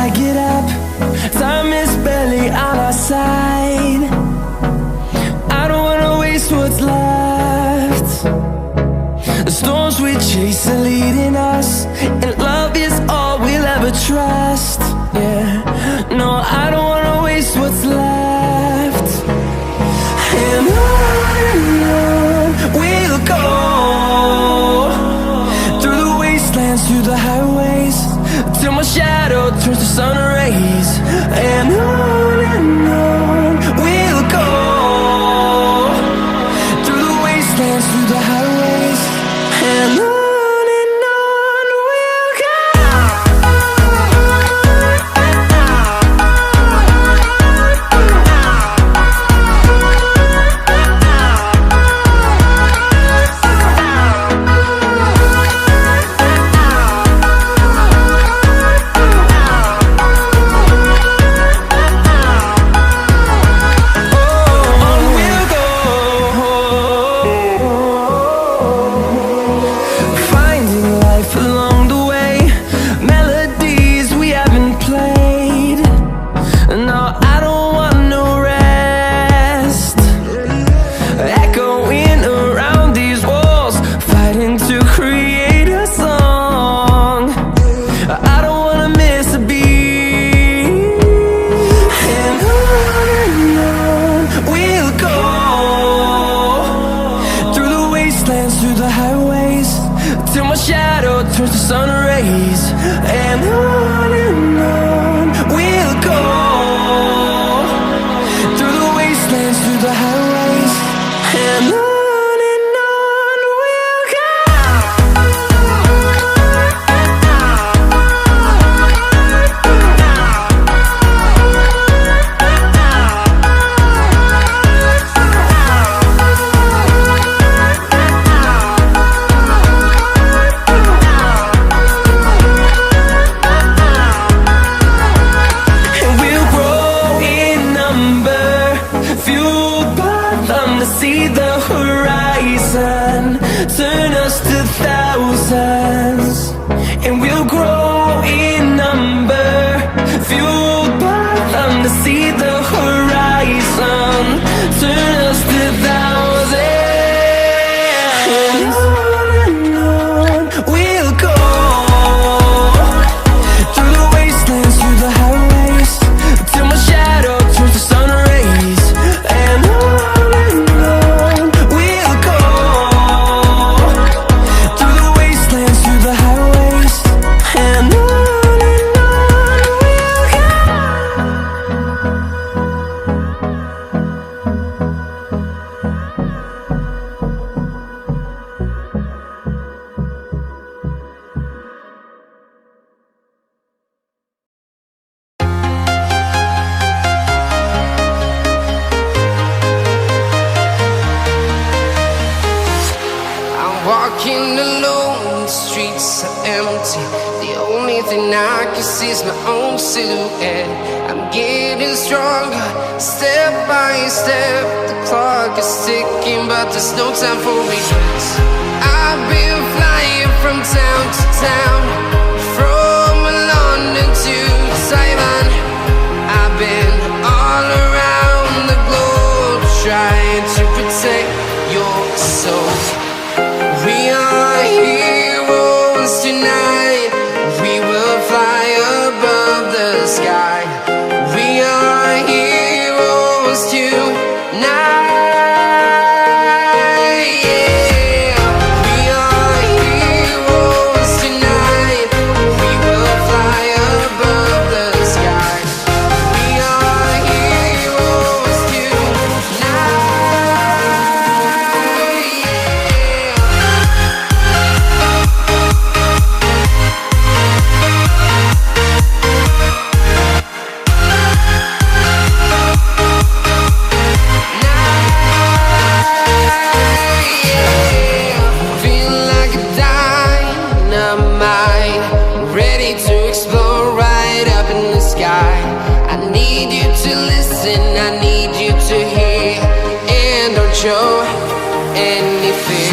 I get up, time is barely on our side. I don't wanna waste what's left. The storms we chase are leading us, and love is all we'll ever trust. Yeah, no, I don't wanna waste what's left. And on we'll go, through the wastelands, through the highways, till my shadow turns to sun rays. And on we'll go, through the wastelands, through the highways, and on we'll go. Through the highways, till my shadow turns to sun rays. And on we'll go, through the wastelands, through the highways, and on we'll go. See the horizon, turn us to thousands, and we'll grow in number, fueled by them. To see the horizon, turn us to thousands, and on we'll go, through the wastelands, through the highways, till my shadow turns to sun rays. And on walking alone, the streets are empty. The only thing I can see is my own silhouette. I'm getting stronger, step by step. The clock is ticking, but there's no time for regrets. I've been flying from town to town, from London to Taiwan. I've been all around the globe, trying to protect your soul. We are heroes tonight. We will fly above the sky. We are heroes tonight. Yeah. We are heroes tonight. We will fly above the sky. We are heroes tonight. Show any fear.